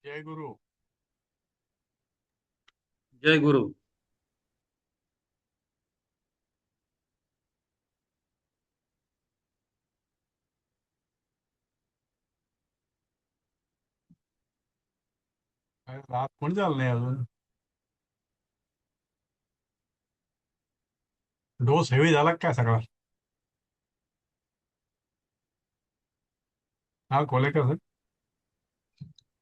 जय गुरु. जय गुरु. काय रात कोणी झालं नाही अजून. डोस हेवी झाला का काय सगळा? हा कोलेकर सर,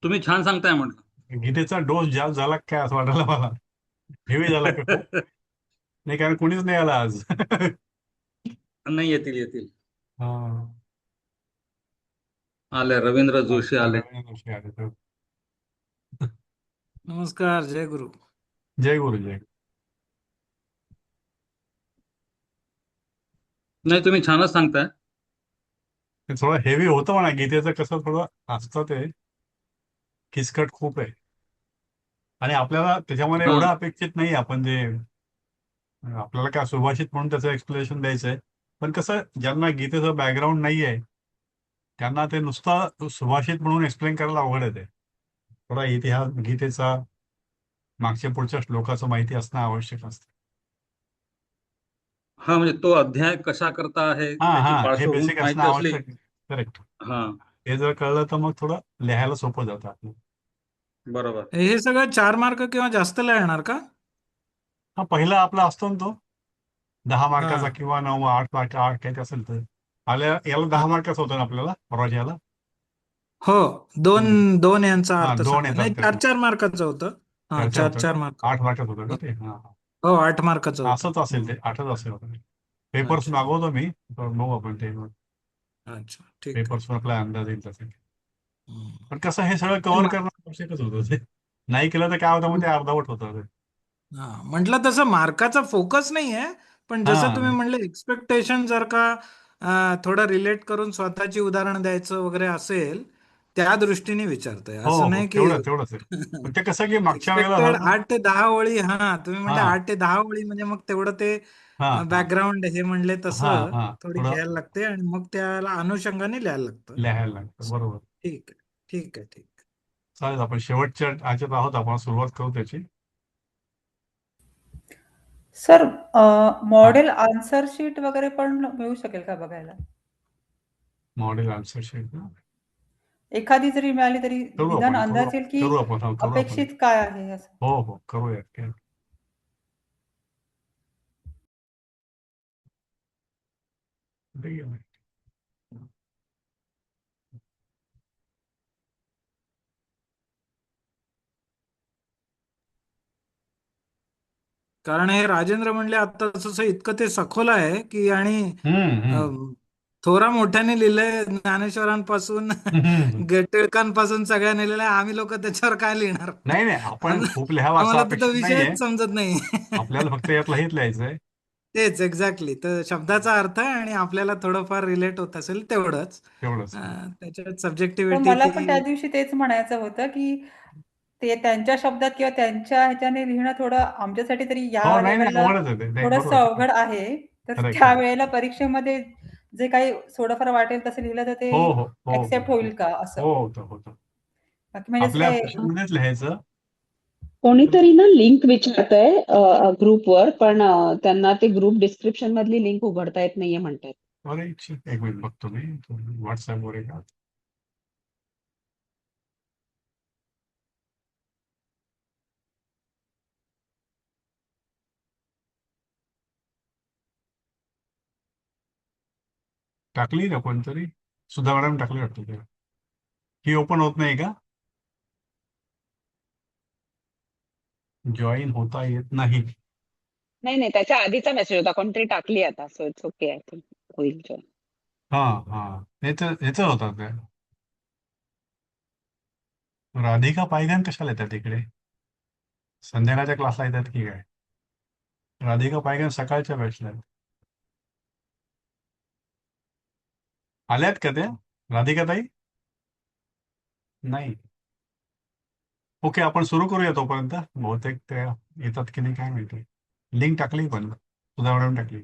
तुम्ही छान सांगताय म्हटलं. गीतेचा डोस जास्त झाला का काय असं वाटायला मला. हेवी झाला का खूप? नाही, कारण कोणीच नाही आला आज. नाही, येतील येतील. हा. आले रवींद्र जोशी अच्छा, आले. रवींद्र जोशी आले तर. नमस्कार. जय गुरु. जय गुरु. जय. नाही, तुम्ही छानच सांगताय. ते थोडं हेवी होतं म्हणा, गीतेचं कसं थोडं असतं ते किचकट खूप आहे. आणि आपल्याला त्याच्यामध्ये हा एवढं अपेक्षित नाही आपण जे आपल्याला काय सुभाषित म्हणून त्याचं एक्सप्लेनेशन द्यायचंय. पण कसं ज्यांना गीतेचं बॅकग्राऊंड नाही आहे त्यांना ते नुसतं सुभाषित म्हणून एक्सप्लेन करायला अवघड आहे. ते थोडा इतिहास गीतेचा मागच्या पुढच्या श्लोकाचं माहिती असणं आवश्यक असतं. हा, म्हणजे तो अध्याय कशा करता आहे हा त्याची हा, हे पार्श्वभूमी बेसिक असणं माहिती असली. आवश्यक आहे. करेक्ट. हा, हे जर कळलं तर मग थोडं लिहायला सोपं जातं आपलं. बरोबर. हे सगळं 4 मार्क किंवा जास्त येणार का? हा, पहिला आपला असतो ना तो 10 मार्काचा हा. किंवा 9 8 मार्क 8 काही असेल तर आल्या याला हा. 10 मार्काचा होता ना आपल्याला परवाच्या याला. हो. दोन हम्म. दोन यांचा हा, अर्थ 2 सांगा. येतात नाही, चार त्यातून. 4 मार्काचं होतं. हा, चर्चा चार होतं चार का? मार्क 8 मार्काचं होतं का ते? हा हा. हो, 8 मार्काचं होतं. असंच असेल ते, 8च असेल होतं. पेपर्स अच्छा. मागवतो मी, तर बघू आपण ते अच्छा, ठीक आहे. पेपर्स आपला अंदाज येईल तसे. हम्म. पण कसं हे सगळं ते कव्हर मा- करणं आवश्यकच होतं ते. नाही केलं तर काय होतं मग ते अर्धवट होतं ते. हा, म्हटलं तसं मार्काचा फोकस नाही आहे, पण जसं हा तुम्ही म्हणले एक्सपेक्टेशन जर का थोडं रिलेट करून स्वतःची उदाहरण द्यायचं वगैरे असेल, त्या दृष्टीने विचारतोय. हो असं हो, नाही की तेवढंच आहे. पण ते कसं की मागच्या वेळेला एक्सपेक्टेड झालं. 8 ते 10 ओळी. हा, तुम्ही म्हणले हा 8 ते 10 ओळी म्हणजे मग तेवढं ते हा हा बॅकग्राऊंड हे म्हणले हा तसं हा, थोडी थोडं घ्यायला लागते आणि मग त्याला अनुषंगाने लिहायला लागतं. लिहायला लागतं. बरोबर. ठीक आहे, ठीक आहे, ठीक आहे. चालेल, आपण शेवटच्या ह्याच्यात आहोत, आपण सुरुवात करू त्याची. सर, हा, मॉडेल आन्सर शीट वगैरे पण मिळू शकेल का बघायला? मॉडेल आन्सर शीट ना. एखादी जरी मिळाली तरी करू निदान आपण करू अंदाज येईल की करू आपण हो, करू आपण. अपेक्षित काय आहे असं. हो हो, करूयात काय. ठीक आहे. कारण हे राजेंद्र म्हणले आता तसं इतकं ते सखोल आहे की आणि हम्म. थोरा मोठ्याने लिहिलंय ज्ञानेश्वरांपासून हम्म. टिळकांपासून सगळ्यांनी लिहिलंय. आम्ही लोक त्याच्यावर काय लिहिणार? नाही नाही, आपण खूप लिहावं असं आम्हाला तर तो अपेक्षित नाहीये. विषयच समजत नाही. आपल्याला फक्त यातलं हेच लिहायचंय. तेच एक्झॅक्टली. तर शब्दाचा अर्थ आहे आणि आपल्याला थोडंफार रिलेट होत असेल तेवढंच. तेवढंच. त्याच्यात पण सब्जेक्टिव्हिटी मला पण त्या ती. दिवशी तेच म्हणायचं होतं की ते त्यांच्या शब्दात किंवा त्यांच्या ह्याच्याने लिहिणं थोडं आमच्यासाठी तरी हो, या नाही नाही, लेव्हलला अवघडच आहे ते. नाही, थोडंसं बरोबर. अवघड आहे. तर करेक्ट. त्यावेळेला परीक्षेमध्ये जे काही थोडंफार वाटेल तसं लिहिलं तर ते हो हो हो हो ॲक्सेप्ट हो होईल का असं? हो, होतं होतं. बाकी म्हणजेच आपल्या काय. भाषेमध्येच लिहायचं. कोणीतरी ना लिंक विचारतंय ग्रुपवर, पण त्यांना ते ग्रुप डिस्क्रिप्शन मधली लिंक उघडता येत नाहीये म्हणतायत. अरे एक मिनिट बघतो मी व्हॉट्सअपवर एक. टाकली ना कोणतरी? सुधा मॅडम टाकली वाटतं ते. ही ओपन होत नाही का? जॉईन होता येत नाही. नाही नाही, त्याच्या आधीचा मेसेज होता, कोणतरी टाकली आता. So it's okay, I think होईल join. हा हा, ह्याच होता ते. राधिका पायघन कशाला येतात इकडे? संध्याकाळच्या क्लासला येतात की काय? राधिका पायगन सकाळच्या बॅचला आहेत. आल्यात का त्या? राधिका ताई नाही. ओके, आपण सुरू करूया तोपर्यंत. बहुतेक त्या येतात की नाही काय माहिती. लिंक टाकली पण सुधा मॅडम टाकली.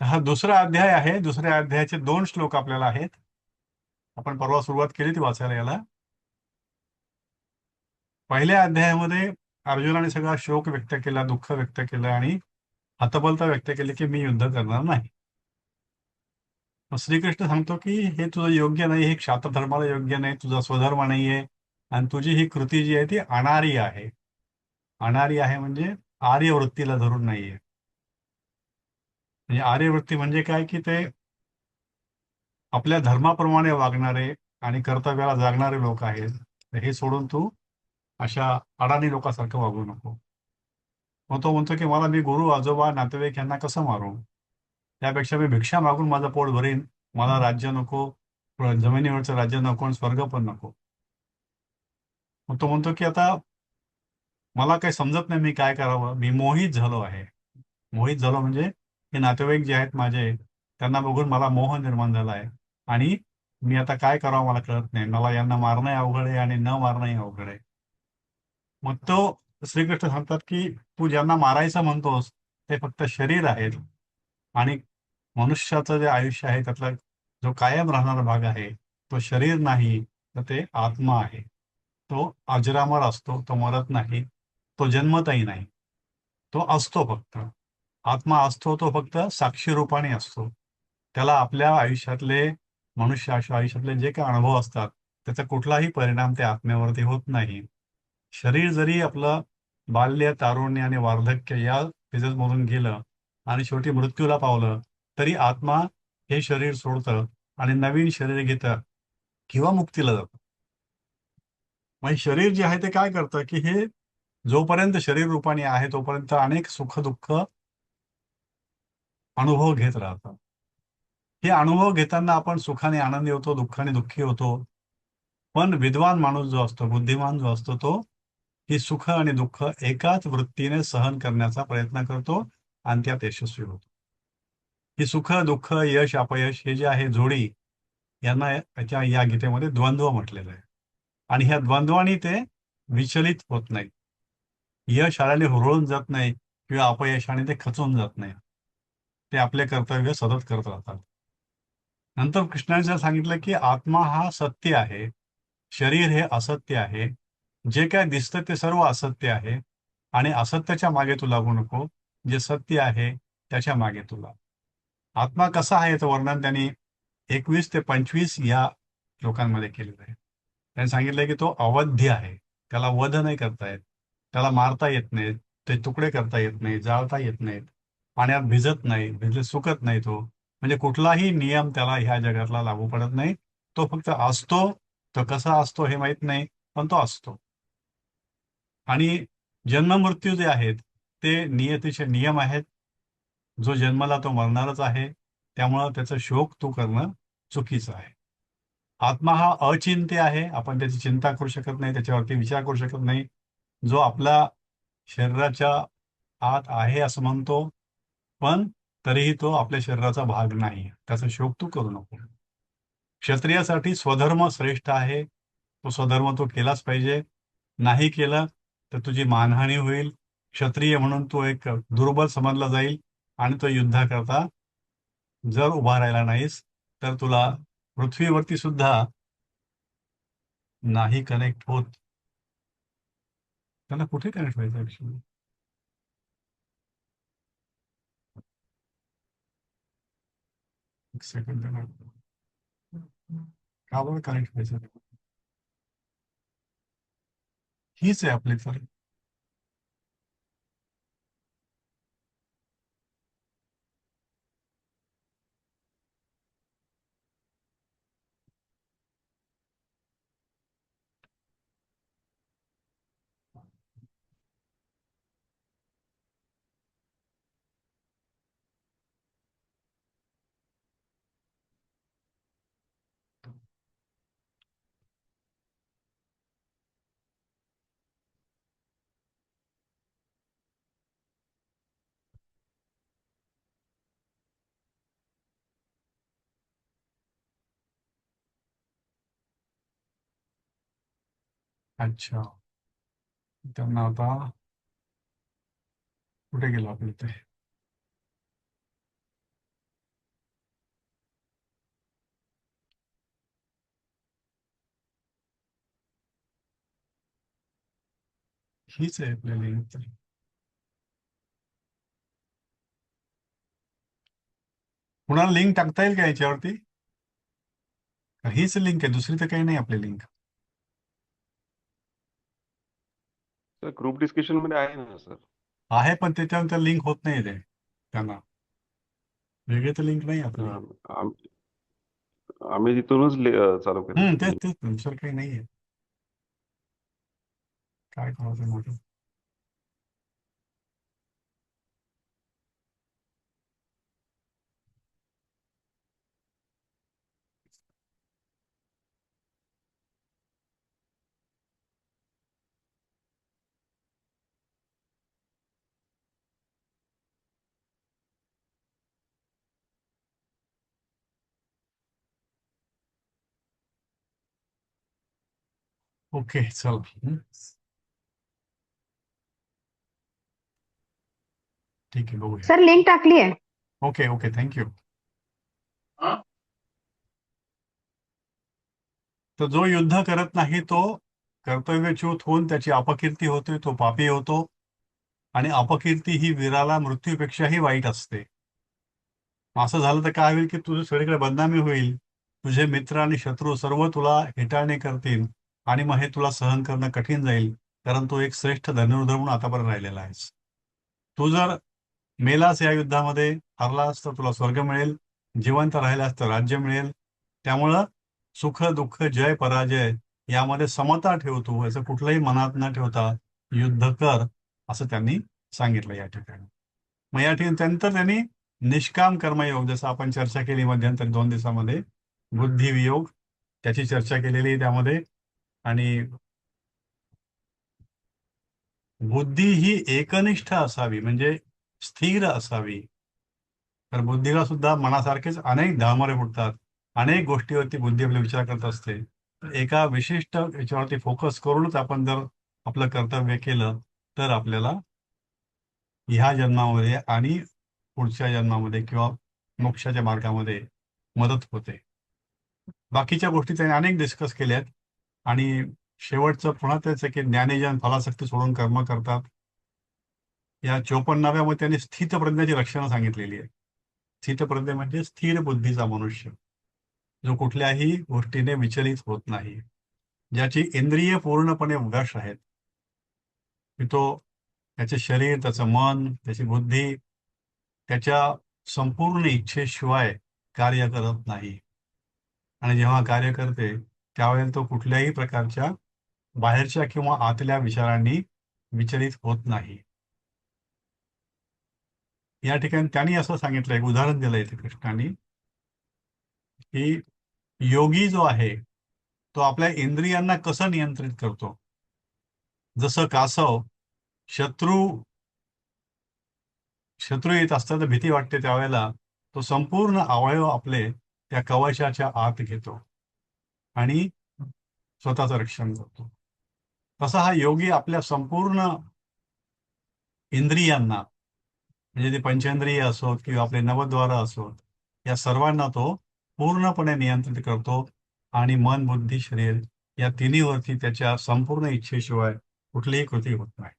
हा दुसरा अध्याय आहे. दुसऱ्या अध्यायाचे 2 श्लोक आपल्याला आहेत. आपण परवा सुरुवात केली ती वाचायला याला. पहिल्या अध्यायामध्ये अर्जुनाने सगळा शोक व्यक्त केला, दुःख व्यक्त केलं आणि हतबलता व्यक्त केली की मी युद्ध करणार नाही. मग श्रीकृष्ण सांगतो की हे तुझं योग्य नाही, हे क्षात्रधर्माला योग्य नाही, तुझा स्वधर्म नाहीये आणि तुझी ही कृती जी आहे ती अनारी आहे. अनारी आहे म्हणजे आर्यवृत्तीला धरून नाहीये. म्हणजे आर्यवृत्ती म्हणजे काय की ते आपल्या धर्माप्रमाणे वागणारे आणि कर्तव्याला जागणारे लोक आहेत. तर हे सोडून तू अशा अडाणी लोकांसारखं वागू नको. मग तो म्हणतो की मला मी गुरु आजोबा नातेवाईक यांना कसं मारू? त्यापेक्षा मी भिक्षा मागून माझं पोट भरीन. मला राज्य नको, जमिनीवरचं राज्य नको आणि स्वर्ग पण नको. मग तो म्हणतो की आता मला काही समजत नाही मी काय करावं. मी मोहित झालो आहे. मोहित झालो म्हणजे हे नातेवाईक जे आहेत माझे त्यांना बघून मला मोह निर्माण झाला आहे आणि मी आता काय करावं मला कळत नाही. मला यांना मारणंही अवघड आहे आणि न मारणंही अवघड आहे. मग तो श्रीकृष्ण सांगतात की तू ज्यांना मारायचं म्हणतोस ते फक्त शरीर आहेत आणि मनुष्याचं जे आयुष्य आहे त्यातला जो कायम राहणारा भाग आहे तो शरीर नाही, तर ते आत्मा आहे. तो अजरामर असतो, तो मरत नाही, तो जन्मतही नाही, तो असतो फक्त. आत्मा असतो तो फक्त साक्षी रूपाने असतो. त्याला आपल्या आयुष्यातले आयुष्यातले जे काही अनुभव असतात त्याचा कुठलाही परिणाम त्या आत्म्यावरती होत नाही. शरीर जरी आपलं बाल्य, तारुण्य आणि वार्धक्य या फेजेसमधून गेलं आणि शेवटी मृत्यूला पावलं, तरी आत्मा हे शरीर सोडतं आणि नवीन शरीर घेतं किंवा मुक्तीला जातं. म्हणजे शरीर जे आहे ते काय करतं की हे जोपर्यंत शरीर रूपाने आहे तोपर्यंत अनेक सुख-दुःख अनुभव घेत राहतात. हे अनुभव घेताना आपण सुखाने आनंदी होतो, दुःखाने दुःखी होतो. पण विद्वान माणूस जो असतो, बुद्धिमान जो असतो तो ही सुख आणि दुःख एकाच वृत्तीने सहन करण्याचा प्रयत्न करतो आणि त्यात यशस्वी होतो. ही सुख, दुःख, यश, अपयश हे जे आहे जोडी यांना त्याच्या या गीतेमध्ये द्वंद्व म्हटलेलं आहे. आणि ह्या द्वंद्वानी ते विचलित होत नाही. यश आल्याने हुरळून जात नाही किंवा अपयशाने ते खचून जात नाही. ते आपले कर्तव्य सतत करत राहतात. नंतर कृष्णाने सांगितलं की आत्मा हा सत्य आहे, शरीर हे असत्य आहे. जे काय दिसतं ते सर्व असत्य आहे आणि असत्याच्या मागे तू लागू नको. जे सत्य आहे त्याच्या मागे तू लाग. आत्मा कसा आहे याचं वर्णन त्यांनी 21 ते 25 या श्लोकांमध्ये केलेलं आहे. त्यांनी सांगितलं की तो अवध्य आहे. त्याला वध नाही करता येत. त्याला मारता येत नाही. ते तुकडे करता येत नाही, जाळता येत नाहीत. पाण्यात भिजत नाही, भिजले सुकत नाही तो. म्हणजे कुठलाही नियम त्याला ह्या जगातला लागू पडत नाही. तो फक्त असतो. तो कसा असतो हे माहीत नाही, पण तो असतो. आणि जन्म-मृत्यू जे आहेत ते नियतीचे नियम आहेत. जो जन्मला तो मरणारच आहे. त्यामुळं त्याचा शोक तू करणं चुकीचं आहे. आत्मा हा अचिंत्य आहे. आपण त्याची चिंता करू शकत नाही, त्याच्यावरती विचार करू शकत नाही. जो आपला शरीराच्या आत आहे असं म्हणतो, पण तरीही तो आपल्या शरीराचा भाग नाही. त्याचा शोक तू करू नको. क्षत्रियासाठी स्वधर्म श्रेष्ठ आहे. तो स्वधर्म तो केलाच पाहिजे. नाही केलं तर तुझी मानहानी होईल. क्षत्रिय म्हणून तो एक दुर्बल समजला जाईल आणि तो युद्धाकरता जर उभा राहिला नाहीस तर तुला पृथ्वीवरती सुद्धा नाही कनेक्ट होत. त्याला कुठे कनेक्ट व्हायचं ऍक्च्युअली? एक सेकंड त्याला का बरं कनेक्ट व्हायचं? हीच आहे आपली तर. अच्छा. त्यांना आता कुठे गेलो आपण ते? हीच आहे आपल्या लिंक. कुणाला लिंक टाकता येईल का याच्यावरती? हीच लिंक आहे, दुसरी तर काही नाही आपली लिंक. सर ग्रुप डिस्कशन मध्ये आहे ना सर. आहे पण त्याच्यानंतर लिंक होत नाही ते त्यांना. वेगळी तर लिंक नाही आपली. आम- आम्ही तिथूनच चालू केलं तेच link. तेच दुसरं काही नाहीये. काय करायचं मोठं. ओके चल. ठीक आहे बघूया. सर लिंक टाकली आहे. Okay okay thank you. तर जो युद्ध करत नाही तो कर्तव्यच्युत होऊन त्याची अपकीर्ती होते, तो पापी होतो. आणि अपकीर्ती ही वीराला मृत्यूपेक्षाही वाईट असते. असं झालं तर काय होईल की तुझं सगळीकडे बदनामी होईल, तुझे मित्र आणि शत्रू सर्व तुला हेटाळणी करतील आणि मग हे तुला सहन करणं कठीण जाईल, कारण तू एक श्रेष्ठ धनुर्धर म्हणून आतापर्यंत राहिलेला आहेस. तू जर मेलास या युद्धामध्ये, हरलास तर तुला स्वर्ग मिळेल, जिवंत राहिलास तर राज्य मिळेल. त्यामुळं सुख दुःख जय पराजय यामध्ये समता ठेवतो, याचं कुठलंही मनात न ठेवता युद्ध कर, असं त्यांनी सांगितलं या ठिकाणी. मग या ठिकाणी त्यानंतर त्यांनी निष्काम कर्मयोग, जसं आपण चर्चा केली मध्यंतरी 2 दिवसामध्ये, बुद्धिवियोग त्याची चर्चा केलेली आहे त्यामध्ये. आणि बुद्धी ही एकनिष्ठ असावी, म्हणजे स्थिर असावी. तर बुद्धीला सुद्धा मनासारखेच अनेक धामरे फुटतात, अनेक गोष्टीवरती बुद्धी आपले विचार करत असते. तर एका विशिष्ट याच्यावरती फोकस करूनच आपण जर आपलं कर्तव्य केलं तर आपल्याला ह्या जन्मामध्ये आणि पुढच्या जन्मामध्ये किंवा मोक्षाच्या मार्गामध्ये मदत होते. बाकीच्या गोष्टी त्यांनी अनेक डिस्कस केल्यात. आणि शेवटचं पुन्हा तेच आहे की ज्ञानीजन फलासक्ती सोडून कर्म करतात. या 54व्यामध्ये त्यांनी स्थितप्रज्ञाची लक्षणं सांगितलेली आहे. स्थितप्रज्ञ म्हणजे स्थिर बुद्धीचा मनुष्य, जो कुठल्याही गोष्टीने विचलित होत नाही, ज्याची इंद्रिय पूर्णपणे वश आहेत. की तो त्याचे शरीर, त्याचं मन, त्याची बुद्धी त्याच्या संपूर्ण इच्छेशिवाय कार्य करत नाही. आणि जेव्हा कार्य करते त्यावेळेला तो कुठल्याही प्रकारच्या बाहेरच्या किंवा आतल्या विचारांनी विचलित होत नाही. या ठिकाणी त्यांनी असं सांगितलं, एक उदाहरण दिलं इथे कृष्णाने, की योगी जो आहे तो आपल्या इंद्रियांना कसं नियंत्रित करतो. जसं कासव शत्रू येत असतात तर भीती वाटते, त्यावेळेला तो संपूर्ण अवयव आपले त्या कवचाच्या आत घेतो आणि स्वतःचं रक्षण करतो. तसा हा योगी आपल्या संपूर्ण इंद्रियांना, म्हणजे ते पंचेंद्रिय असोत किंवा आपले नवद्वार असोत, या सर्वांना तो पूर्णपणे नियंत्रित करतो. आणि मन, बुद्धी, शरीर या तिन्हीवरती त्याच्या संपूर्ण इच्छेशिवाय कुठलीही कृती होत नाही.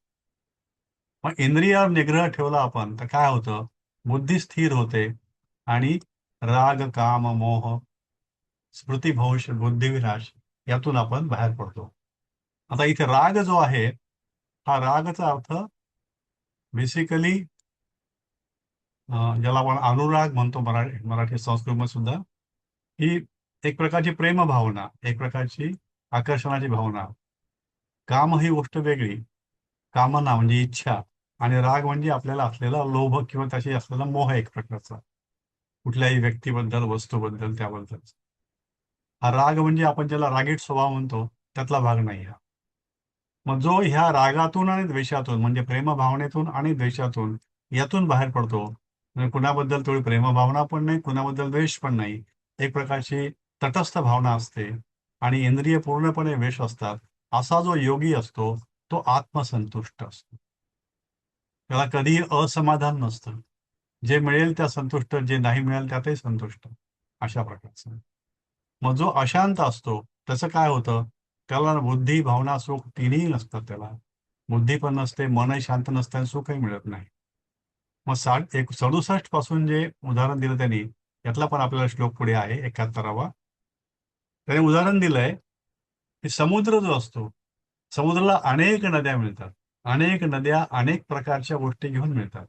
मग इंद्रियावर निग्रह ठेवला आपण तर काय होतं, बुद्धी स्थिर होते आणि राग, काम, मोह, स्मृतिभ्रंश, बुद्धिविनाश यातून आपण बाहेर पडतो. आता इथे राग जो आहे, हा रागचा अर्थ बेसिकली ज्याला आपण अनुराग म्हणतो मराठी संस्कृतमध्ये सुद्धा, ही एक प्रकारची प्रेम भावना, एक प्रकारची आकर्षणाची भावना. काम ही गोष्ट वेगळी, कामना म्हणजे इच्छा, आणि राग म्हणजे आपल्याला असलेला लोभ किंवा त्याची असलेला मोह एक प्रकारचा, कुठल्याही व्यक्तीबद्दल, वस्तूबद्दल, त्याबद्दल. हा राग म्हणजे आपण ज्याला रागीट स्वभाव म्हणतो त्यातला भाग नाही हा. मग जो ह्या रागातून आणि द्वेषातून, म्हणजे प्रेमभावनेतून आणि द्वेषातून यातून बाहेर पडतो, म्हणजे कुणाबद्दल थोडी प्रेमभावना पण नाही, कुणाबद्दल द्वेष पण नाही, एक प्रकारची तटस्थ भावना असते आणि इंद्रिय पूर्णपणे वेश असतात, असा जो योगी असतो तो आत्मसंतुष्ट असतो. त्याला कधीही असमाधान नसतं. जे मिळेल त्या संतुष्ट, जे नाही मिळेल त्यातही संतुष्ट, अशा प्रकारचं. मग जो अशांत असतो त्याचं काय होतं, त्याला बुद्धी, भावना, सुख तिन्ही नसतात. त्याला बुद्धी पण नसते, मनही शांत नसतं आणि सुखही मिळत नाही. मग 67 पासून जे उदाहरण दिलं त्यांनी, यातला पण आपल्याला श्लोक पुढे आहे 71वा. त्याने उदाहरण दिलंय की समुद्र जो असतो, समुद्राला अनेक नद्या मिळतात. अनेक नद्या अनेक प्रकारच्या गोष्टी घेऊन मिळतात.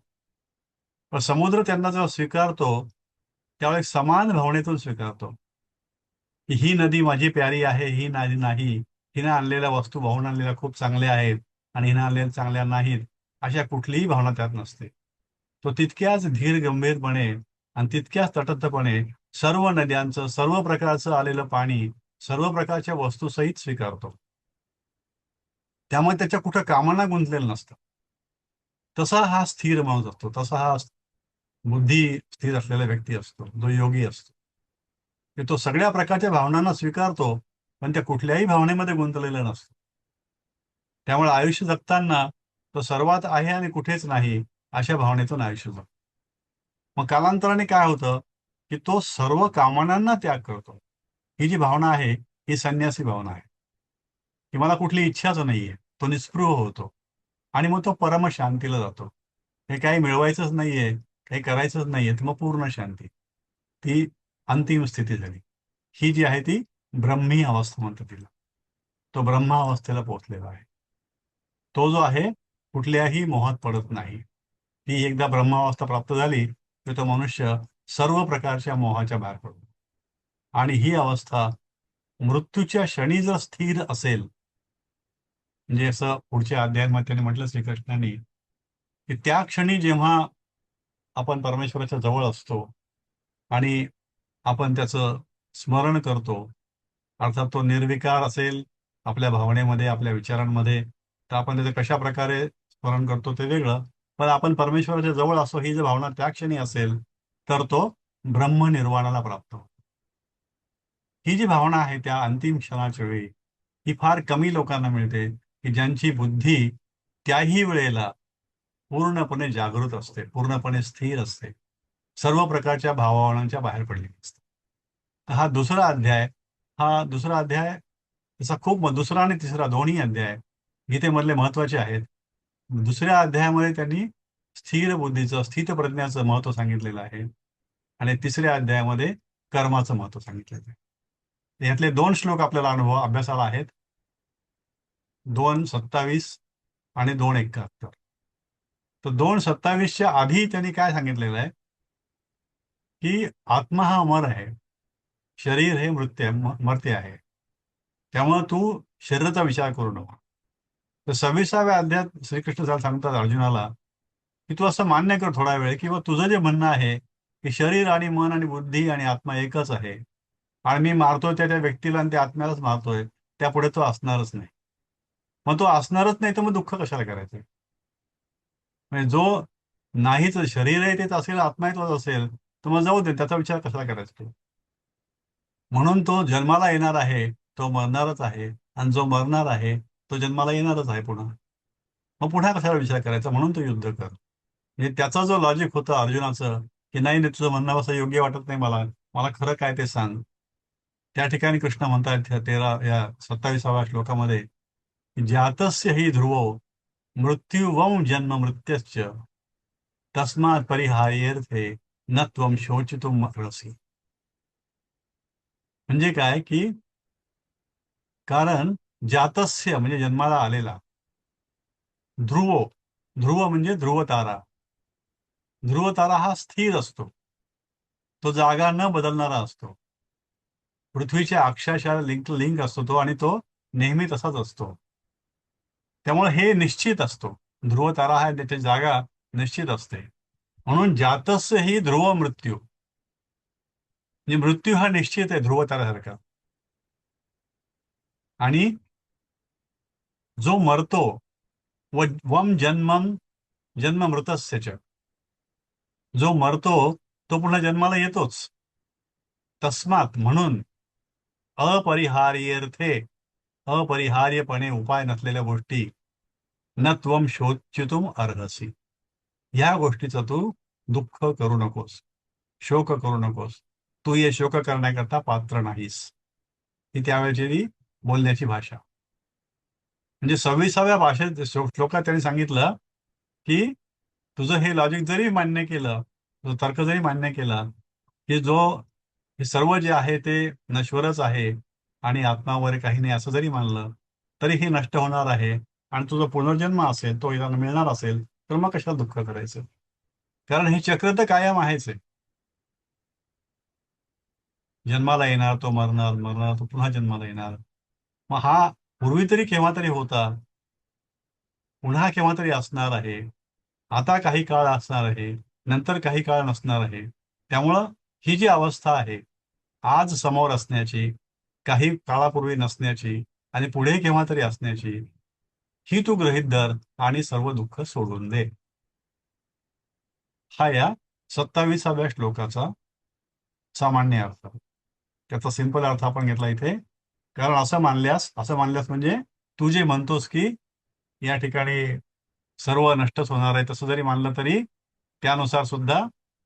पण समुद्र त्यांना जेव्हा स्वीकारतो त्यावेळेस समान भावनेतून स्वीकारतो की ही नदी माझी प्यारी आहे, ही नदी नाही, हिने आणलेल्या वस्तू वाहून आणलेल्या खूप चांगल्या आहेत आणि हिने आणलेल्या चांगल्या नाहीत, अशा कुठलीही भावना त्यात नसते. तो तितक्याच धीर गंभीरपणे आणि तितक्याच तटस्थपणे सर्व नद्यांचं, सर्व प्रकारचं आलेलं पाणी, सर्व प्रकारच्या वस्तूसहित स्वीकारतो. त्यामुळे त्याच्या कुठं कामना गुंतलेलं नसतं. तसा हा स्थिर माणूस असतो, तसा हा बुद्धी स्थिर असलेला व्यक्ती असतो, जो योगी असतो. की तो सगळ्या प्रकारच्या भावनांना स्वीकारतो, पण त्या कुठल्याही भावनेमध्ये गुंतलेला नसतो. त्यामुळे आयुष्य जगताना तो सर्वात आहे आणि कुठेच नाही, अशा भावनेतून आयुष्य जगतो. मग कालांतराने काय होतं की तो सर्व कामनांना त्याग करतो. ही जी भावना आहे ही संन्यासी भावना आहे, की मला कुठली इच्छाच नाहीये. तो निस्पृह होतो आणि मग तो परमशांतीला जातो. हे काही मिळवायचंच नाहीये, काही करायचंच नाहीये, तर मग पूर्ण शांती. ती अंतिम स्थिती झाली. ही जी आहे ती ब्रह्मी अवस्था म्हणतात तिला. तो ब्रह्मा अवस्थेला पोहोचलेला आहे. तो जो आहे कुठल्याही मोहात पडत नाही. ती एकदा ब्रह्मावस्था प्राप्त झाली की तो मनुष्य सर्व प्रकारच्या मोहाच्या बाहेर पडतो. आणि ही अवस्था मृत्यूच्या क्षणी जर स्थिर असेल, म्हणजे असं पुढच्या अध्यायामध्ये त्यांनी म्हटलं श्रीकृष्णांनी, की त्या क्षणी जेव्हा आपण परमेश्वराच्या जवळ असतो आणि आपण त्याचं स्मरण करतो, अर्थात तो निर्विकार असेल आपल्या भावनेमध्ये, आपल्या विचारांमध्ये, तर आपण त्याचं कशा प्रकारे स्मरण करतो ते वेगळं. पण आपण परमेश्वराच्या जवळ असो ही जर भावना त्या क्षणी असेल तर तो ब्रह्मनिर्वाणाला प्राप्त होतो. ही जी भावना आहे त्या अंतिम क्षणाच्या वेळी ही फार कमी लोकांना मिळते, की ज्यांची बुद्धी त्याही वेळेला पूर्णपणे जागृत असते, पूर्णपणे स्थिर असते, सर्व प्रकारच्या भावनांच्या बाहेर पडलेली असते. तर हा दुसरा अध्याय त्याचा खूप दुसरा आणि तिसरा दोन्ही अध्याय गीतेमधले महत्वाचे आहेत. दुसऱ्या अध्यायामध्ये त्यांनी स्थिर बुद्धीचं, स्थित प्रज्ञाचं महत्व सांगितलेलं आहे आणि तिसऱ्या अध्यायामध्ये कर्माचं महत्व सांगितलेलं आहे. यातले 2 श्लोक आपल्याला अभ्यासाला आहेत, 2:27 आणि 2:71. तर 2:27च्या आधी त्यांनी काय सांगितलेलं आहे की आत्मा हा अमर आहे, शरीर हे मर्त्य आहे, त्यामुळे तू शरीराचा विचार करू नका. तर 26व्या अध्यायात श्रीकृष्ण सांगतात अर्जुनाला की तू असं मान्य कर थोडा वेळ, किंवा तुझं जे म्हणणं आहे की शरीर आणि मन आणि बुद्धी आणि आत्मा एकच आहे आणि मी मारतोय त्या व्यक्तीला आणि त्या आत्म्यालाच मारतोय, त्यापुढे तो असणारच नाही. मग तो असणारच नाही तर मग दुःख कशाला करायचं? म्हणजे जो नाहीच, शरीर आहे तेच असेल, आत्मा आहे तोच असेल, तर मग जाऊ दे, त्याचा विचार कशाला करायचा? म्हणून तो जन्माला येणार आहे, तो मरणारच आहे, आणि जो मरणार आहे तो जन्माला येणारच आहे पुन्हा. मग पुन्हा कशाला विचार करायचा? म्हणून तो युद्ध कर. म्हणजे त्याचा जो लॉजिक होतं अर्जुनाचं, की नाही नाही तुझं म्हणणं असं योग्य वाटत नाही मला, मला खरं काय ते सांग. त्या ठिकाणी कृष्ण म्हणतात या 27व्या श्लोकामध्ये, जातस्य हि ध्रुवो मृत्युवं जन्म मृत्यश्च तस्मात् परिहार्यर्थे न त्वं शोचितुम् अर्हसि. म्हणजे काय की कारण जातस्य म्हणजे जन्माला आलेला, ध्रुवो, ध्रुव म्हणजे ध्रुवतारा, ध्रुवतारा हा स्थिर असतो, तो जागा न बदलणारा असतो. पृथ्वीच्या अक्षाशाला लिंक असतो तो, आणि तो नेहमी तसाच असतो. त्यामुळे हे निश्चित असतो, ध्रुवतारा हा त्याची जागा निश्चित असते. म्हणून जातस्य ही ध्रुव मृत्यू, म्हणजे मृत्यू हा निश्चित आहे ध्रुवताऱ्यासारखा. आणि जो मरतो वम जन्मम जन्म मृतस्य च, जो मरतो तो पुन्हा जन्माला येतोच. तस्मात म्हणून अपरिहार्यर्थे, अपरिहार्यपणे उपाय नसलेल्या गोष्टी न त्वम शोचितुम अर्हसी. ह्या गोष्टीचं तू दुःख करू नकोस, शोक करू नकोस. तू हे शोक करण्याकरता पात्र नाहीस. ही त्यावेळेची बोलण्याची भाषा. म्हणजे 26व्या भाषेत श्लोकात त्यांनी सांगितलं की तुझं हे लॉजिक जरी मान्य केलं, तुझं तर्क जरी मान्य केला की हे सर्व जे आहे ते नश्वरच आहे आणि आत्मा वगैरे काही नाही असं जरी मानलं तरी हे नष्ट होणार आहे आणि तुझा पुनर्जन्म असेल, तो इथं मिळणार असेल, तर मग कशाला दुःख करायचं? कारण हे चक्र तर कायम आहेच आहे. जन्माला येणार, तो मरणार, मरणार, तो पुन्हा जन्माला येणार. मग हा पूर्वी तरी केव्हा तरी होता, पुन्हा केव्हा तरी असणार आहे, आता काही काळ असणार आहे, नंतर काही काळ नसणार आहे. त्यामुळं ही जी अवस्था आहे आज समोर असण्याची, काही काळापूर्वी नसण्याची आणि पुढे केव्हा तरी असण्याची, ही तू गृहीत धर आणि सर्व दुःख सोडून दे. हा या 27व्या श्लोकाचा सामान्य अर्थ. त्याचा सिंपल अर्थ आपण घेतला इथे. कारण असं मानल्यास म्हणजे तू जे म्हणतोस की या ठिकाणी सर्व नष्टच होणार आहे, तसं जरी मानलं तरी त्यानुसार सुद्धा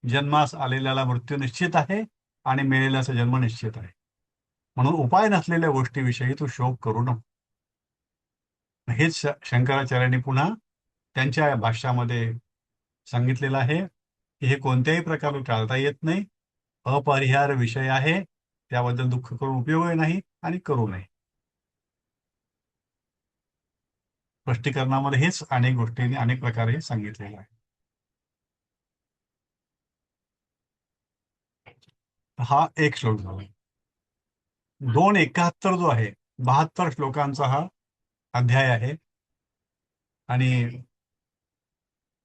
जन्मास आलेल्याला मृत्यू निश्चित आहे आणि मेलेल्याचा जन्म निश्चित आहे. म्हणून उपाय नसलेल्या गोष्टीविषयी तू शोक करू नको. हेच शंकराचार्यांनी पुन्हा त्यांच्या भाष्यामध्ये सांगितलेलं आहे की हे कोणत्याही प्रकारे टाळता येत नाही, अपरिहार्य विषय आहे, त्याबद्दल दुःख करून उपयोग नाही आणि करू नये. स्पष्टीकरणामध्ये हेच अनेक गोष्टींनी अनेक प्रकारे सांगितलेलं आहे. हा एक श्लोक झाला. 271 जो आहे, 72 श्लोकांचा हा अध्याय आहे आणि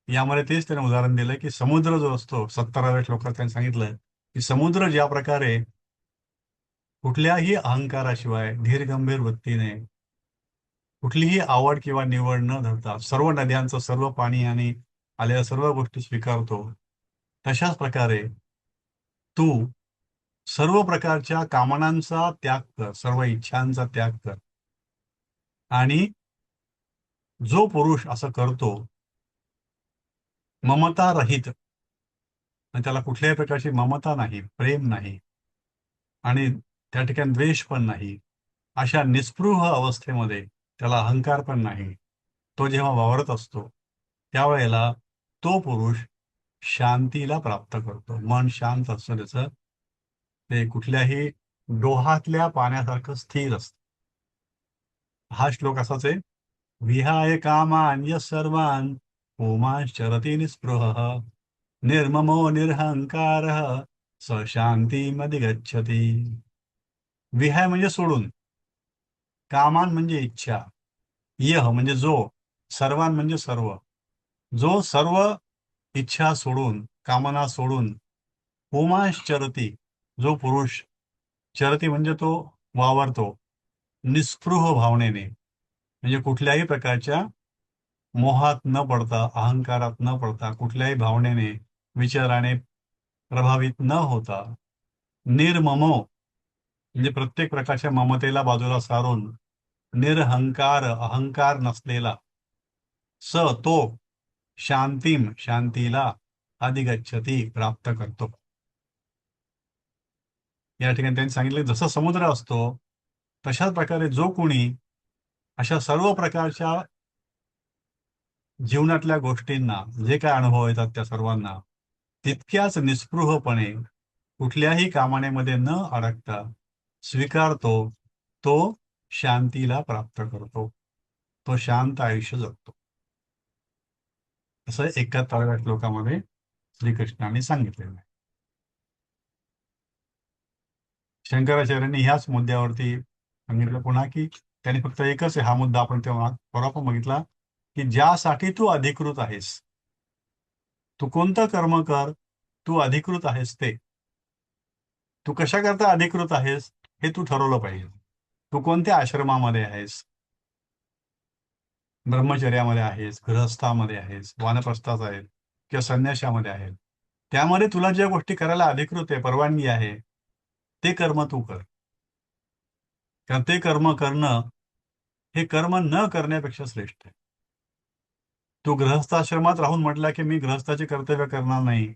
यामध्ये तेच त्याने उदाहरण दिलं की समुद्र जो असतो, 70व्या श्लोकात त्यांनी सांगितलं की समुद्र ज्या प्रकारे कुठल्याही अहंकाराशिवाय धीरगंभीर वृत्तीने कुठलीही आवड किंवा निवड न धरता सर्व नद्यांचं सर्व पाणी आणि आलेल्या सर्व गोष्टी स्वीकारतो, तशाच प्रकारे तू सर्व प्रकारच्या कामनांचा त्याग कर, सर्व इच्छांचा त्याग कर. आणि जो पुरुष असं करतो ममता रहित, आणि त्याला कुठल्याही प्रकारची ममता नाही, प्रेम नाही आणि त्या ठिकाणी द्वेष पण नाही, अशा निस्पृह अवस्थेमध्ये त्याला अहंकार पण नाही, तो जेव्हा वावरत असतो त्यावेळेला तो पुरुष शांतीला प्राप्त करतो. मन शांत असतं त्याचं, ते कुठल्याही डोहातल्या पाण्यासारखं स्थिर असतं. हा श्लोक असाच आहे. विहाय कामान्य सर्वान् पुमांश्चरति निःस्पृहः निर्ममो निरहंकारः स शांतीमधिगच्छति. विहाय म्हणजे सोडून, कामान म्हणजे इच्छा, यह म्हणजे जो, सर्वान म्हणजे सर्व. जो सर्व इच्छा सोडून, कामना सोडून, पुमांश्चरति जो पुरुष, चरती म्हणजे तो वावरतो, निस्पृह भावनेने म्हणजे कुठल्याही प्रकारच्या मोहात न पडता, अहंकारात न पडता, कुठल्याही भावनेने, विचाराने प्रभावित न होता, निर्ममो म्हणजे प्रत्येक प्रकारच्या ममतेला बाजूला सारून, निरहंकार अहंकार नसलेला, स तो शांतीम शांतीला अधिगच्छती प्राप्त करतो. या ठिकाणी त्यांनी सांगितलं जसं समुद्र असतो तशाच प्रकारे जो कोणी अशा सर्व प्रकारच्या जीवनातल्या गोष्टींना जे काय अनुभव येतात त्या सर्वांना तितक्याच निस्पृहपणे कुठल्याही कामनेमध्ये न अडकता स्वीकारतो, तो शांतीला प्राप्त करतो, तो शांत आयुष्य जगतो. असं 71व्या श्लोकामध्ये श्रीकृष्णाने सांगितलेलं आहे. शंकराचार्यांनी ह्याच मुद्द्यावरती सांगितलं पुन्हा की त्यांनी फक्त एकच आहे हा मुद्दा आपण तेव्हा परवा पण बघितला की ज्यासाठी तू अधिकृत आहेस, तू कोणतं कर्म कर, तू अधिकृत आहेस ते. तू कशाकरता अधिकृत आहेस हे तू ठरवलं पाहिजे. तू कोणत्या आश्रमामध्ये आहेस, ब्रह्मचर्यामध्ये आहेस, गृहस्थामध्ये आहेस, वानप्रस्थात आहेत किंवा संन्यासामध्ये आहेत, त्यामध्ये तुला ज्या गोष्टी करायला अधिकृत आहे, परवानगी आहे, ते कर्म तू कर. कारण ते कर्म करणं हे कर्म न करण्यापेक्षा श्रेष्ठ आहे. तू गृहस्थाश्रमात राहून म्हटला की मी गृहस्थाचे कर्तव्य करणार नाही,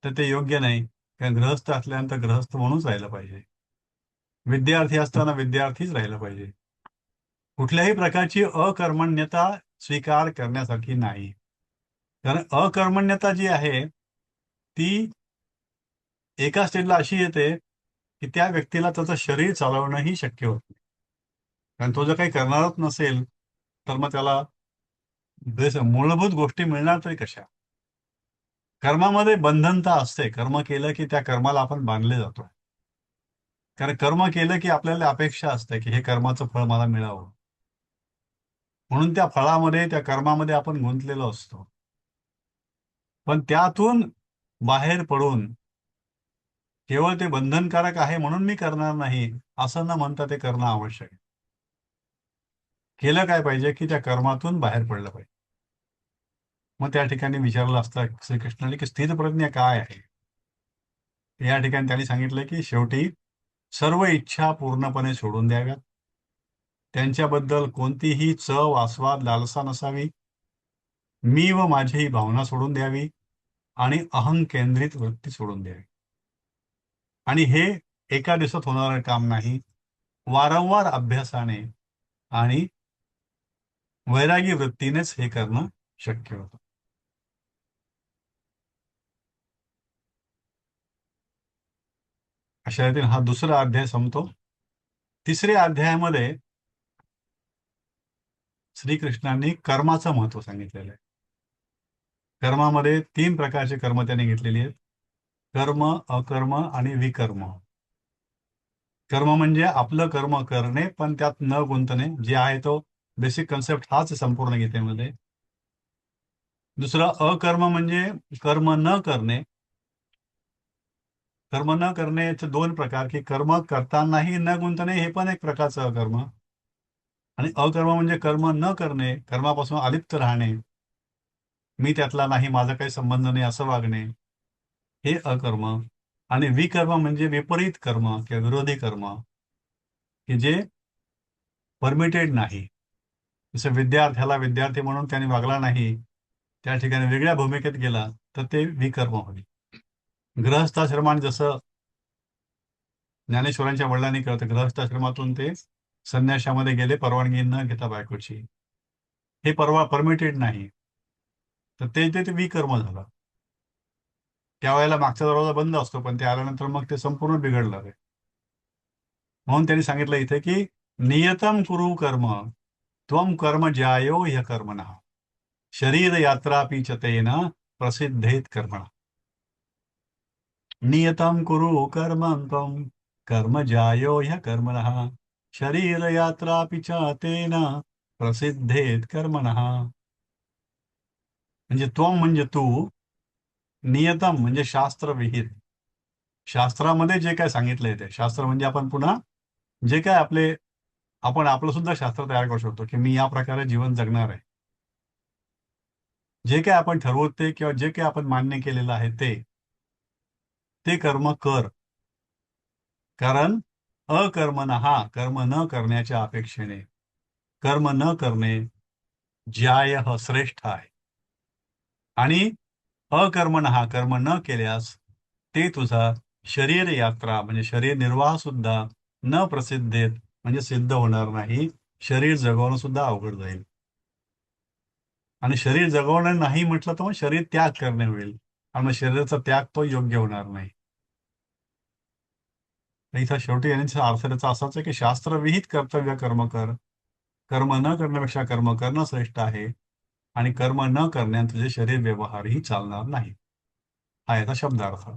तर ते योग्य नाही. कारण गृहस्थ असल्यानंतर गृहस्थ म्हणूनच राहिलं पाहिजे. विद्यार्थी असताना विद्यार्थीच राहिलं पाहिजे. कुठल्याही प्रकारची अकर्मण्यता स्वीकार करण्यासारखी नाही. कारण अकर्मण्यता जी आहे ती एका स्टेजला अशी येते की त्या व्यक्तीला त्याचं शरीर चालवणंही शक्य होत नाही. कारण तो जर काही करणारच नसेल तर मग त्याला मूलभूत गोष्टी मिळणार तरी कशा. कर्मामध्ये बंधनता असते. कर्म केलं की त्या कर्माला आपण बांधले जातो. कारण कर्म केलं की आपल्याला अपेक्षा असते की हे कर्माचं फळ मला मिळावं, म्हणून त्या फळामध्ये त्या कर्मामध्ये आपण गुंतलेलो असतो. पण त्यातून बाहेर पडून केवळ ते बंधनकारक आहे म्हणून मी करणार नाही असं न म्हणता ते करणं आवश्यक आहे. केलं काय पाहिजे की त्या कर्मातून बाहेर पडलं पाहिजे. मग त्या ठिकाणी विचारलं असतं श्रीकृष्णाने की स्थितप्रज्ञा काय आहे. या ठिकाणी त्यांनी सांगितलं की शेवटी सर्व इच्छा पूर्णपणे सोडून द्याव्यात. त्यांच्याबद्दल कोणतीही चव आस्वाद लालसा नसावी. मी व माझी ही भावना सोडून द्यावी आणि अहं केंद्रित वृत्ती सोडून द्यावी. आणि हे एका दिवसात होणारं काम नाही. वारंवार अभ्यासाने आणि वैरागी वृत्तीनेच हे करणं शक्य होतं. अशा रीतीने हा दुसरा अध्याय संपतो. तिसऱ्या अध्यायामध्ये श्रीकृष्णांनी कर्माचं महत्व सांगितलेलं आहे. कर्मामध्ये 3 प्रकारचे कर्म त्यांनी घेतलेली आहेत. कर्म, अकर्म आणि विकर्म. कर्म म्हणजे आपलं कर्म करणे पण त्यात न गुंतणे, जे आहे तो बेसिक कन्सेप्ट हाच आहे संपूर्ण गीतेमध्ये. दुसरं अकर्म म्हणजे कर्म न करणे. कर्म न करण्याचे 2 प्रकार, की कर्म करतानाही न गुंतणे हे पण एक प्रकारचं अकर्म. आणि अकर्म म्हणजे कर्म न करणे, कर्मापासून अलिप्त राहणे, मी त्यातला नाही, माझा काही संबंध नाही असं वागणे, हे अकर्म. आणि विकर्म म्हणजे विपरीत कर्म किंवा विरोधी कर्म, की जे परमिटेड नाही. जसं विद्यार्थ्याला विद्यार्थी म्हणून त्याने वागला नाही, त्या ठिकाणी वेगळ्या भूमिकेत गेला तर ते विकर्म होईल. गृहस्थाश्रमाने जसं ज्ञानेश्वरांच्या वडिलांनी कळतं, गृहस्थाश्रमातून ते संन्यासामध्ये गेले परवानगी न घेता बायकोची, हे परमिटेड नाही, तर ते विकर्म झालं. त्यावेळेला मागचा दरवाजा बंद असतो पण ते आल्यानंतर मग ते संपूर्ण बिघडलं आहे. म्हणून त्यांनी सांगितलं इथे की नियतम कुरु कर्म त्वम कर्म ज्यायो ह्य कर्मणः शरीर यात्रापि च तेन प्रसिद्धेत कर्मणः. नियतम कुरु कर्मं त्वम कर्म ज्यायो ह्य कर्मणः शरीर यात्रापि च तेन प्रसिद्धेत कर्मणः. म्हणजे त्वम म्हणजे तू, नियतम म्हणजे शास्त्रविहित. शास्त्रामध्ये जे काय सांगितलंय ते शास्त्र म्हणजे आपण पुन्हा जे काय आपण आपलं सुद्धा शास्त्र तयार करू शकतो की मी या प्रकारे जीवन जगणार आहे. जे काय आपण ठरवतो ते किंवा जे काय आपण मान्य केलेलं आहे ते कर्म कर. कारण अकर्मणः कर्म न करण्याच्या अपेक्षेने, कर्म न करणे ज्यायः श्रेष्ठ आहे. आणि अकर्मणः कर्म न केल्यास ते तुझा शरीर यात्रा म्हणजे शरीर निर्वाह सुद्धा न प्रसिद्धेत म्हणजे सिद्ध होणार नाही. शरीर जगवणं सुद्धा अवघड जाईल. आणि शरीर जगवणं नाही म्हटलं तर मग शरीर त्याग करणे होईल आणि मग शरीराचा त्याग तो योग्य होणार नाही. इथं शेवटी यांचा अर्थ त्याचा असाच आहे की शास्त्रविहित कर्तव्य कर्म कर. कर्म न करण्यापेक्षा कर्म करणं श्रेष्ठ आहे. आणि कर्म न करण्यात तुझे शरीर व्यवहारही चालणार नाही. हा याचा शब्दार्थ.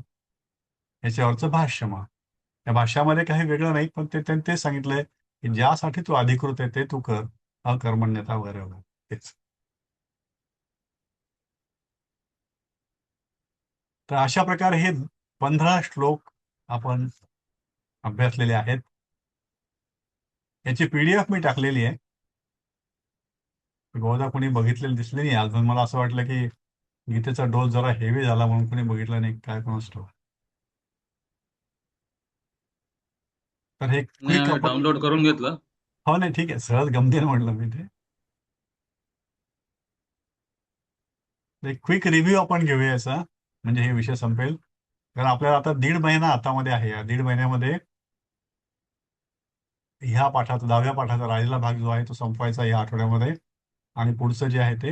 याच्यावरचं भाष्य मग या भाष्यामध्ये काही वेगळं नाही, पण त्यांनी ते सांगितलंय की ज्यासाठी तू अधिकृत आहे ते तू कर, अकर्मण्यता वगैरे तेच. तर अशा प्रकारे हे 15 श्लोक आपण अभ्यासलेले आहेत. याची PDF मी टाकलेली आहे. बहुधा कोणी बघितलेलं दिसले नाही अजून. मला असं वाटलं की गीतेचा डोस जरा हेवी झाला म्हणून कोणी बघितला नाही, काय कोण असतो. तर हे नाही, क्विक आम्ही आपण डाउनलोड करून घेतलं. हो नाही ठीक आहे, सहज गमतीने म्हटलं मी ते. एक क्विक रिव्ह्यू आपण घेऊया याचा, म्हणजे हे विषय संपेल. कारण आपल्याला आता 1.5 महिना हातामध्ये आहे. या 1.5 महिन्यामध्ये ह्या पाठाचा 10व्या पाठाचा राहिलेला भाग जो आहे तो संपवायचा या आठवड्यामध्ये. आणि पुढचं जे आहे ते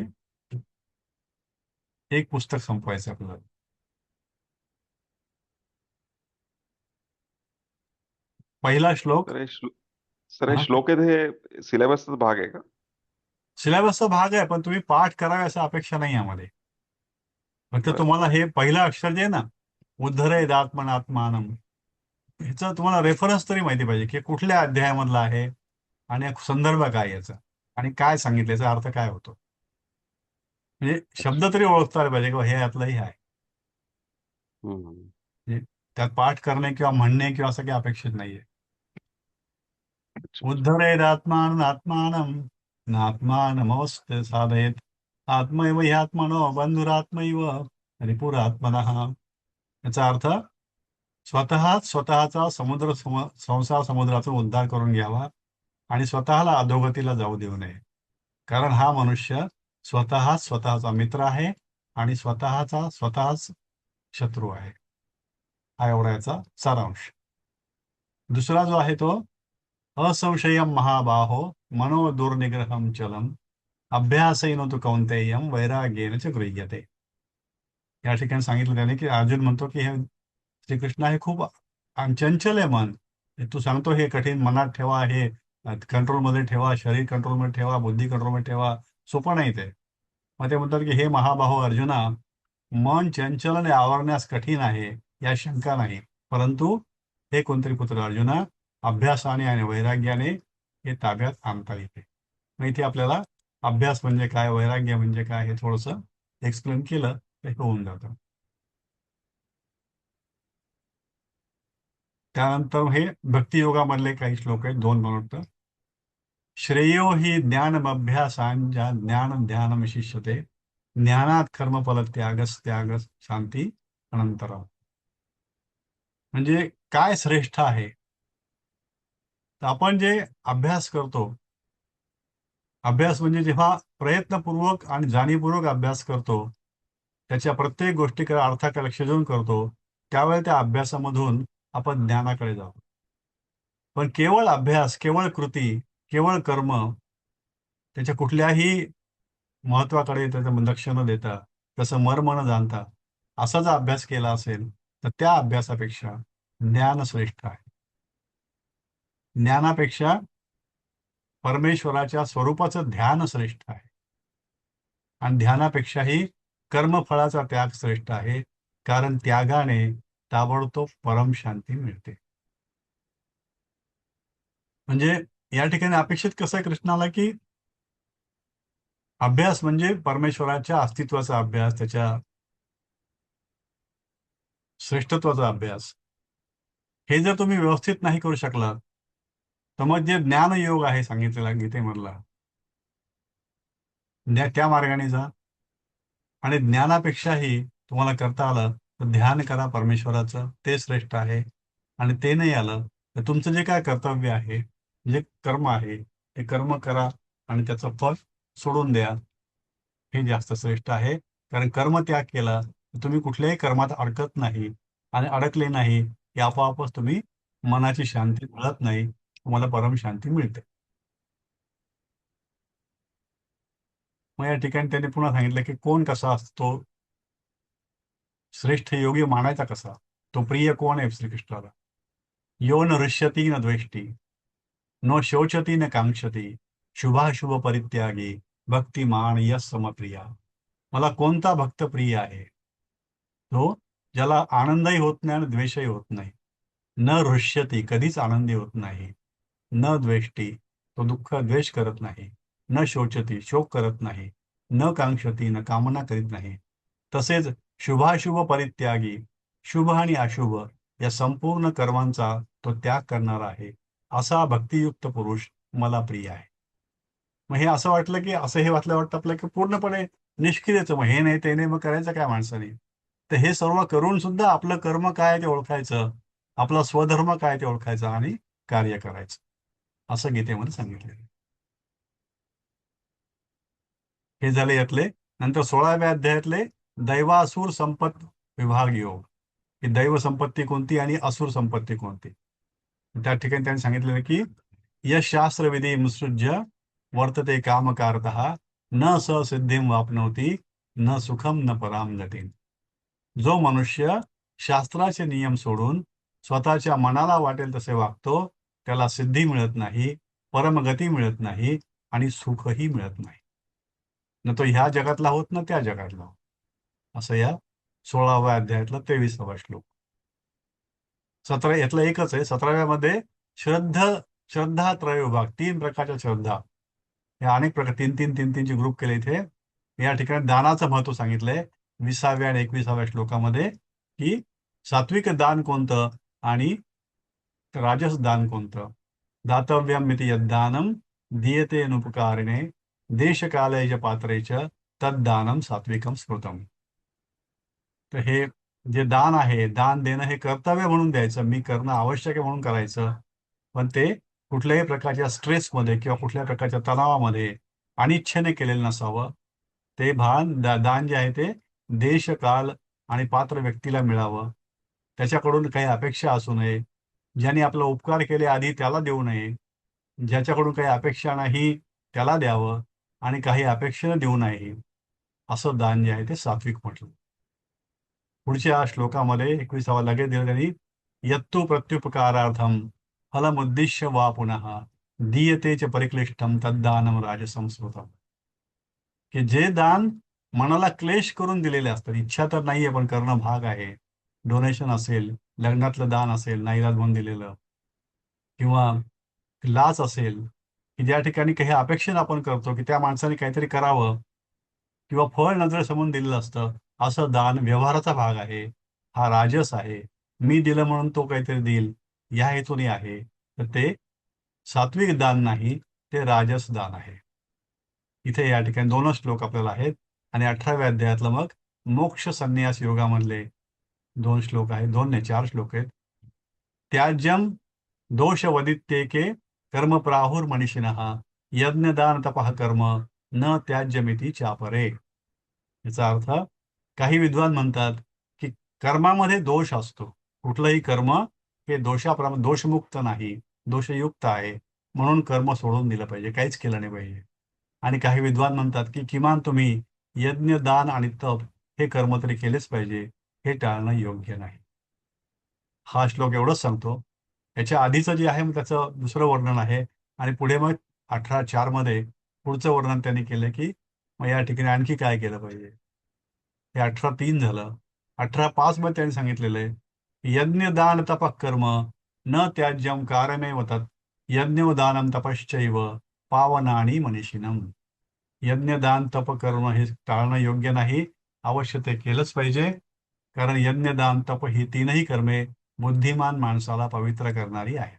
एक पुस्तक संपवायचं आहे आपल्याला. पहिला श्लोक. सर हे सर हे हा, श्लोक आहेत हे सिलेबसचा भाग आहे का? सिलेबसचा भाग आहे, पण तुम्ही पाठ करावे असं अपेक्षा नाही यामध्ये. फक्त बरं. तुम्हाला हे पहिलं अक्षर जे आहे ना, उद्धरेद आत्मनात्मानम, ह्याचा तुम्हाला रेफरन्स तरी माहिती पाहिजे की कुठल्या अध्यायामधला आहे आणि संदर्भ काय याचा आणि काय सांगितलं, याचा अर्थ काय होतो. म्हणजे शब्द अच्छा. तरी ओळखता आले पाहिजे किंवा हे यातलंही आहे. हम्म. म्हणजे त्यात पाठ करणे किंवा म्हणणे किंवा असं काही अपेक्षित नाहीये. अच्छा. उद्धरेदात्मानमात्मानं नात्मानमवस्थ साधयेत आत्मैव ह्यात्मनो बंधुरात्मैव रिपुरात्मनः. याचा अर्थ स्वतःच स्वतःचा संसार समुद्रातून उद्धार करून घ्यावा आणि स्वतःला अधोगतीला जाऊ देऊ नये. कारण हा मनुष्य स्वतःच स्वतःचा मित्र आहे आणि स्वतःच शत्रू आहे. हा एवढा याचा सारांश. दुसरा जो आहे तो असंशयम महाबाहो मनो दुर्निग्रहम चलम अभ्यासेन तु कौंतेयम वैराग्येन च गृह्यते. या ठिकाणी सांगितलं त्याने की अर्जुन म्हणतो की हे श्रीकृष्ण हे खूप चंचल आहे मन. हे तू सांगतो हे कठीण मनात ठेवा, हे कंट्रोलमध्ये ठेवा, शरीर कंट्रोलमध्ये ठेवा, बुद्धी कंट्रोलमध्ये ठेवा, सोपं नाही ते. मग ते म्हणतात की हे महाबाहो अर्जुना, मन चंचलने आवरण्यास कठीण आहे या शंका नाही, परंतु हे कोणतरी पुत्र अर्जुना, अभ्यासाने आणि वैराग्याने हे ताब्यात आणता येते. मग इथे आपल्याला अभ्यास म्हणजे काय, वैराग्य म्हणजे काय हे थोडंसं एक्सप्लेन केलं तर होऊन जातं. त्यानंतर हे भक्तियोगामधले काही श्लोक आहेत, 2 बनवतं. श्रेयो हि ज्ञानमभ्यासांच्या ज्ञान ध्यानम शिष्यते ज्ञानात कर्मफल त्यागस शांती अनंतरम. म्हणजे काय श्रेष्ठ आहे, तर आपण जे अभ्यास करतो, अभ्यास म्हणजे जेव्हा प्रयत्नपूर्वक आणि जाणीवपूर्वक अभ्यास करतो, त्याच्या प्रत्येक गोष्टीकडे अर्थाकडे लक्ष देऊन करतो, त्यावेळी त्या अभ्यासामधून आपण ज्ञानाकडे जातो. पण केवळ अभ्यास, केवळ कृती, केवळ कर्म, त्याच्या कुठल्याही महत्वाकडे त्याचं लक्ष न देता, तसं मर्म न जाणता असा जर अभ्यास केला असेल तर त्या अभ्यासापेक्षा ज्ञान श्रेष्ठ आहे. ज्ञानापेक्षा परमेश्वराच्या स्वरूपाचं ध्यान श्रेष्ठ आहे आणि ध्यानापेक्षाही कर्मफळाचा त्याग श्रेष्ठ आहे, कारण त्यागाने ताबडतोब परमशांती मिळते. म्हणजे या ठिकाणी अपेक्षित कसं आहे कृष्णाला की अभ्यास म्हणजे परमेश्वराच्या अस्तित्वाचा अभ्यास, त्याच्या श्रेष्ठत्वाचा अभ्यास. हे जर तुम्ही व्यवस्थित नाही करू शकलात तर मग जे ज्ञानयोग आहे सांगितलेला गीतेमधला, त्या मार्गाने जा. आणि ज्ञानापेक्षाही तुम्हाला करता आलं तर ध्यान करा परमेश्वराचं, ते श्रेष्ठ आहे. आणि ते नाही आलं तर तुमचं जे काय कर्तव्य आहे, जे कर्म आहे, ते कर्म करा आणि त्याचं फळ सोडून द्या. हे जास्त श्रेष्ठ आहे. कारण कर्म त्याग केला तर तुम्ही कुठल्याही कर्मात अडकत नाही आणि अडकले नाही की आपोआपच तुम्ही मनाची शांती मिळत नाही, तुम्हाला परम शांती मिळते. मग या ठिकाणी त्यांनी पुन्हा सांगितलं की कोण कसा असतो, श्रेष्ठ योगी मानायचा कसा, तो प्रिय कोण आहे श्रीकृष्णाला. यो न हृष्यती न द्वेष्टी न शोचती न कांक्षती शुभाशुभ परित्यागी भक्तिमान यस समप्रिया. मला कोणता भक्त प्रिय आहे, तो ज्याला आनंदही होत नाही आणि द्वेषही होत नाही. न हृष्यती, कधीच आनंदी होत नाही. न द्वेष्टी, तो दुःख द्वेष करत नाही. न शोचती, शोक करत नाही. न कांक्षती, न कामना करीत नाही. तसेच शुभाशुभ परित्यागी, शुभ आणि अशुभ या संपूर्ण कर्मांचा तो त्याग करणारा आहे, असा भक्तियुक्त पुरुष मला प्रिय आहे. मग हे असं वाटलं की असं हे वाटलं वाटतं आपलं की पूर्णपणे निष्क्रियच, मग हे नाही ते नाही, मग करायचं काय माणसाने. तर हे सर्व करून सुद्धा आपलं कर्म काय ते ओळखायचं, आपला स्वधर्म काय ते ओळखायचा आणि कार्य करायचं. असं गीतेमध्ये सांगितलेलं आहे. हे झाले यातले. नंतर 16व्या अध्यायातले दैवासुर संपत विभाग योग, ही दैव संपत्ती कोणती आणि असुर संपत्ती कोणती. त्या ठिकाणी त्यांनी सांगितलेलं की यश शास्त्र विधी मुत्सृज्य वर्तते कामकारतः न स सिद्धिं वाप्नोति न सुखम न पराम गतीम. जो मनुष्य शास्त्राचे नियम सोडून स्वतःच्या मनाला वाटेल तसे वागतो त्याला सिद्धी मिळत नाही, परमगती मिळत नाही आणि सुखही मिळत नाही. न तो ह्या जगातला होत ना त्या जगातला होत. असं या 16व्या अध्यायातला 23वा श्लोक. 17 यातलं एकच आहे. 17व्यामध्ये श्रद्धा त्रय विभाग, 3 प्रकारच्या श्रद्धा. या अनेक प्रकार 3-3-3-3चे ग्रुप केले इथे. या ठिकाणी दानाचं महत्व सांगितलंय 20व्या आणि 21व्या श्लोकामध्ये, की सात्विक दान कोणतं आणि राजस दान कोणतं. दातव्यम इति यद्दानम दीयते अनुपकारिणे देशकालय च पात्रे च तद्दानम सात्विकम स्मृतम. तर हे जे दान आहे, दान देणं हे कर्तव्य म्हणून द्यायचं, मी करणं आवश्यक आहे म्हणून करायचं, पण ते कुठल्याही प्रकारच्या स्ट्रेसमध्ये किंवा कुठल्याही प्रकारच्या तणावामध्ये अनिच्छेने केलेलं नसावं. ते दान जे आहे ते देश काल आणि पात्र व्यक्तीला मिळावं. त्याच्याकडून काही अपेक्षा असू नये. ज्याने आपला उपकार केले आधी त्याला देऊ नये. ज्याच्याकडून काही अपेक्षा नाही त्याला द्यावं आणि काही अपेक्षेनं देऊ नये. असं दान जे आहे ते सात्विक म्हटलं. पुढच्या श्लोकामध्ये 21वा लगेच दिलं त्यांनी, यत्तु प्रत्युपकारार्थम फलमुद्दिश्य वा पुनः दीयते च परिक्लिष्टम तद्दानम राजसंस्कृतम. की जे दान मनाला क्लेश करून दिलेले असतात, इच्छा तर नाहीये पण करणं भाग आहे. डोनेशन असेल, लग्नातलं दान असेल नाईलाज म्हणून दिलेलं, किंवा लाच असेल, की ज्या ठिकाणी काही अपेक्षेनं आपण करतो की त्या माणसाने काहीतरी करावं किंवा फळ नजरेसमोर दिलेलं असतं, असं दान व्यवहाराचा भाग आहे. हा राजस आहे. मी दिलं म्हणून तो काहीतरी देईल या हेतूने आहे. तर ते सात्विक दान नाही, ते राजस दान आहे. इथे या ठिकाणी 2च श्लोक आपल्याला आहेत. आणि 18व्या अध्यायातलं मग मोक्ष संन्यास योगामधले 2 श्लोक आहेत. 2 नाही 4 श्लोक आहेत. त्याज्यम दोषवदित्येके कर्म प्राहुर मनीषिणः यज्ञदान तपः कर्म न त्याज्यमिती चापरे. याचा अर्थ, काही विद्वान म्हणतात की कर्मामध्ये दोष असतो. कुठलंही कर्म हे दोषमुक्त नाही, दोषयुक्त आहे, म्हणून कर्म सोडून दिलं पाहिजे, काहीच केलं नाही पाहिजे. आणि काही विद्वान म्हणतात की किमान तुम्ही यज्ञ, दान आणि तप हे कर्म तरी केलेच पाहिजे, हे टाळणं योग्य नाही. हा श्लोक एवढंच सांगतो. याच्या आधीचं जे आहे मग त्याचं दुसरं वर्णन आहे. आणि पुढे मग 18:4 मध्ये पुढचं वर्णन त्यांनी केलं की मग या ठिकाणी आणखी काय केलं पाहिजे. हे 18:3 झालं. 18:5 मध्ये त्यांनी सांगितलेलं आहे, यज्ञ दान तपः कर्म न त्याज्यम कारमेव तत् यज्ञोदानम तपश्चैव पावनानी मनीषिणम. यज्ञदान तप कर्म हे टाळणं योग्य नाही, अवश्य ते केलंच पाहिजे. कारण यज्ञदान तप ही 3ही कर्मे बुद्धिमान माणसाला पवित्र करणारी आहे.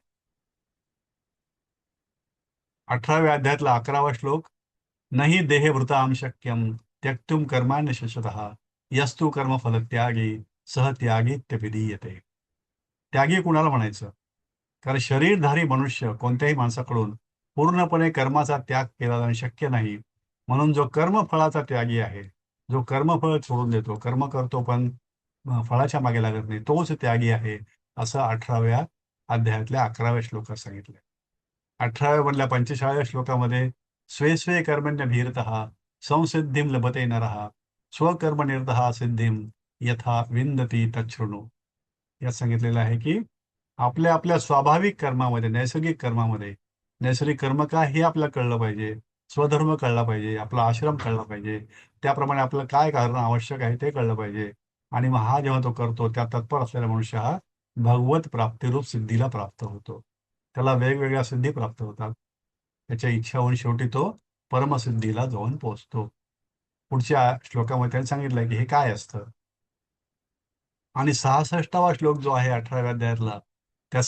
18व्या अध्यायातला 11वा श्लोक, नहि देहभृतां शक्यम त्यक्तुम कर्माण्य शशतः यस्तु कर्म फलत्यागी सह त्यागीत्यभिधीयते. त्यागी कुणाला म्हणायचं? कारण शरीरधारी मनुष्य कोणत्याही माणसाकडून पूर्णपणे कर्माचा त्याग केला जाणं शक्य नाही. म्हणून जो कर्मफळाचा त्यागी आहे, जो कर्मफळ सोडून देतो, कर्म करतो पण फळाच्या मागे लागत नाही, तोच त्यागी आहे, असं 18व्या अध्यायातल्या 11व्या श्लोकात सांगितलं. 18व्या मधल्या 45व्या श्लोकामध्ये स्वे स्वे कर्मण्यभिरतः संसिद्धिं लभते नरः स्वकर्मनिरतः सिद्धिं यथा विंदती तच्छृणु. यात सांगितलेलं आहे की आपल्या आपल्या स्वाभाविक कर्मामध्ये, नैसर्गिक कर्मामध्ये, नैसर्गिक कर्म काय हे आपल्याला कळलं पाहिजे, स्वधर्म कळला पाहिजे, आपला आश्रम कळला पाहिजे, त्याप्रमाणे आपलं काय करणं आवश्यक आहे ते कळलं पाहिजे. आणि मग हा जेव्हा तो करतो त्या तत्पर असलेला मनुष्य हा भगवत प्राप्तिरूप सिद्धीला प्राप्त होतो. त्याला वेगवेगळ्या सिद्धी प्राप्त होतात. त्याच्या इच्छा होऊन शेवटी तो परमसिद्धीला जाऊन पोहोचतो. पुढच्या श्लोकामध्ये त्यांनी सांगितलंय की हे काय असतं. आणि 66वा श्लोक जो आहे 18व्या अध्यायातला, त्या